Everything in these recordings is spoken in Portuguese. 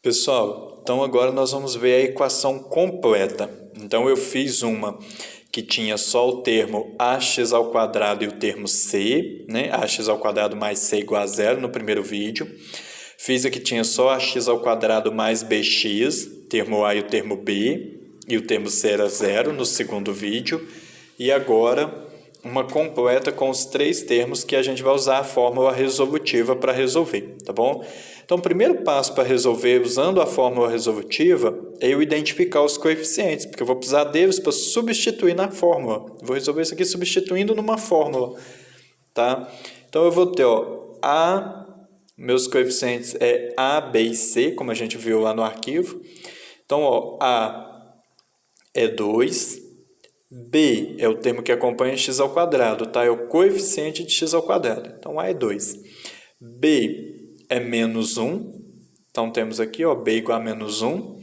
Pessoal, então agora nós vamos ver a equação completa. Então eu fiz uma que tinha só o termo ax ao quadrado e o termo c, né? Ax ao quadrado mais c igual a zero no primeiro vídeo. Fiz a que tinha só ax ao quadrado mais bx, termo a e o termo b, e o termo c era zero no segundo vídeo. E agora uma completa com os três termos que a gente vai usar a fórmula resolutiva para resolver, tá bom? Então, o primeiro passo para resolver usando a fórmula resolutiva é eu identificar os coeficientes, porque eu vou precisar deles para substituir na fórmula. Vou resolver isso aqui substituindo numa fórmula, tá? Então, eu vou ter, meus coeficientes é A, B e C, como a gente viu lá no arquivo. Então, A é 2, B é o termo que acompanha x ao quadrado, tá? É o coeficiente de x ao quadrado. Então, A é 2. B é menos 1. Então, temos aqui, B igual a menos 1.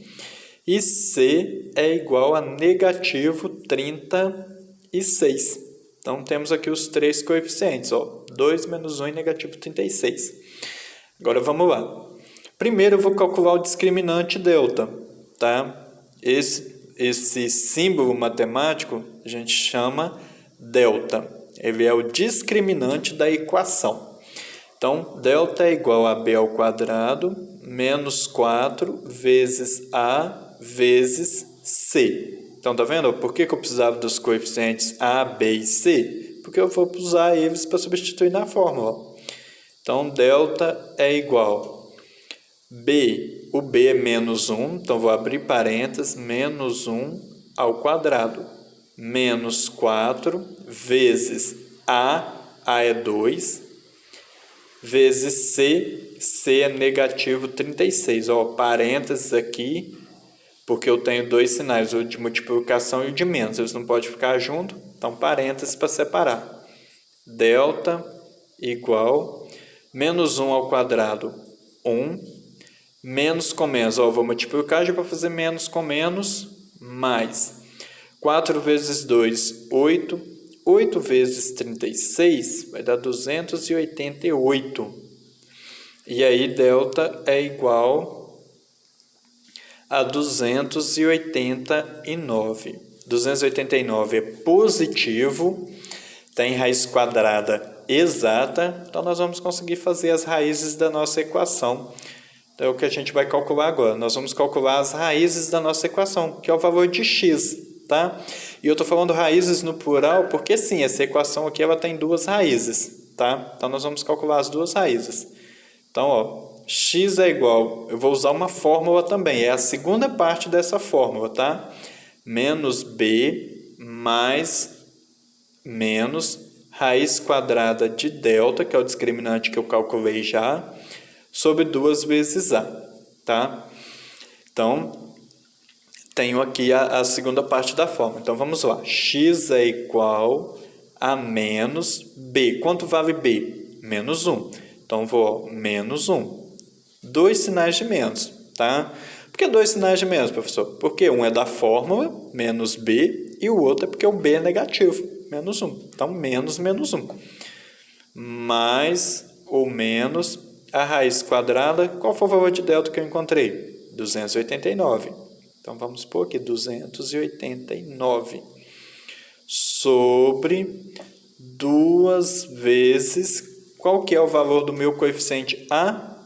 E C é igual a negativo 36. Então, temos aqui os três coeficientes, 2 menos 1 e negativo 36. Agora, vamos lá. Primeiro, eu vou calcular o discriminante delta, tá? Esse símbolo matemático a gente chama delta. Ele é o discriminante da equação. Então, delta é igual a b ao quadrado menos 4 vezes a vezes c. Então, tá vendo? Por que eu precisava dos coeficientes a, b e c? Porque eu vou usar eles para substituir na fórmula. Então, delta é igual b, o b é menos 1, então vou abrir parênteses, menos 1 ao quadrado, menos 4 vezes a é 2, vezes c é negativo 36. Parênteses aqui, porque eu tenho dois sinais, o de multiplicação e o de menos. Eles não podem ficar juntos, então parênteses para separar. Delta igual menos 1 ao quadrado, 1, menos com menos. Vou multiplicar já para fazer menos com menos, mais 4 vezes 2, 8. 8 vezes 36 vai dar 288. E aí, delta é igual a 289. 289 é positivo, tem raiz quadrada exata, então nós vamos conseguir fazer as raízes da nossa equação. Então, é o que a gente vai calcular agora. Nós vamos calcular as raízes da nossa equação, que é o valor de x, tá? E eu estou falando raízes no plural porque, sim, essa equação aqui ela tem duas raízes, tá? Então, nós vamos calcular as duas raízes. Então, x é igual... Eu vou usar uma fórmula também, é a segunda parte dessa fórmula, tá? Menos b mais menos raiz quadrada de delta, que é o discriminante que eu calculei já, sobre 2 vezes a, tá? Então, tenho aqui a segunda parte da fórmula. Então, vamos lá. X é igual a menos b. Quanto vale b? Menos 1. Então, vou menos 1. Dois sinais de menos, tá? Por que dois sinais de menos, professor? Porque um é da fórmula, menos b, e o outro é porque o b é negativo, menos 1. Então, menos 1. Mais ou menos a raiz quadrada, qual foi o valor de delta que eu encontrei? 289. Então, vamos pôr aqui 289 sobre 2 vezes, qual que é o valor do meu coeficiente A?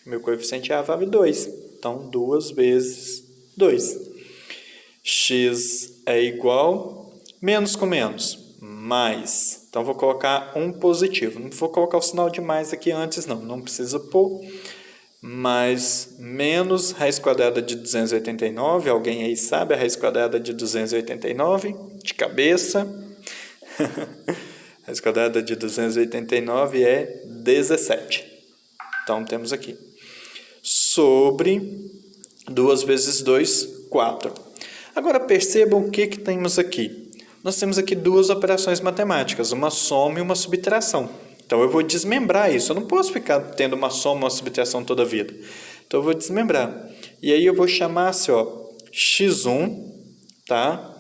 Meu coeficiente A vale 2. Então, 2 vezes 2. X é igual, menos com menos, mais. Então, vou colocar um positivo. Não vou colocar o sinal de mais aqui antes, não precisa pôr. Mais menos raiz quadrada de 289. Alguém aí sabe a raiz quadrada de 289? De cabeça. Raiz quadrada de 289 é 17. Então, temos aqui. Sobre 2 vezes 2, 4. Agora, percebam o que temos aqui. Nós temos aqui duas operações matemáticas, uma soma e uma subtração. Então, eu vou desmembrar isso. Eu não posso ficar tendo uma soma e uma subtração toda a vida. Então, eu vou desmembrar. E aí, eu vou chamar assim, x1, tá?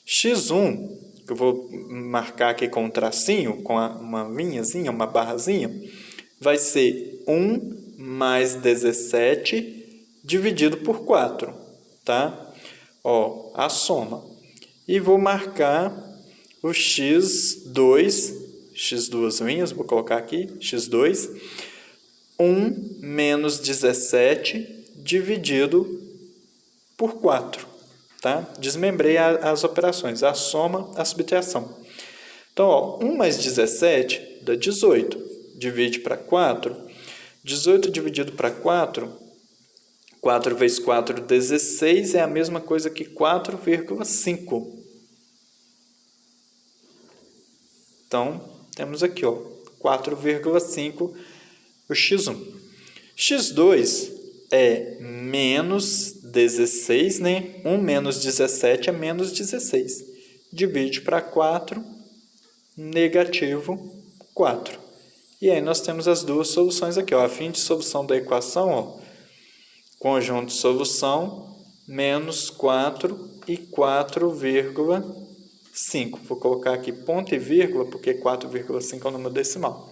x1, que eu vou marcar aqui com um tracinho, com uma linhazinha, uma barrazinha, vai ser 1 mais 17 dividido por 4, tá? Ó, a soma. E vou marcar o x2, x2 unhas, vou colocar aqui, x2, 1 menos 17 dividido por 4, tá? Desmembrei as operações, a soma, a subtração. Então, ó, 1 mais 17 dá 18. Divide para 4. 18 dividido para 4, 4 vezes 4, 16, é a mesma coisa que 4,5. Então, temos aqui, ó, 4,5 o x1. x2 é menos 16, né? 1 menos 17 é menos 16. Divide para 4, negativo 4. E aí nós temos as duas soluções aqui, ó. A fim de solução da equação, ó, conjunto de solução, menos 4 e 4,5. Vou colocar aqui ponto e vírgula, porque 4,5 é o número decimal.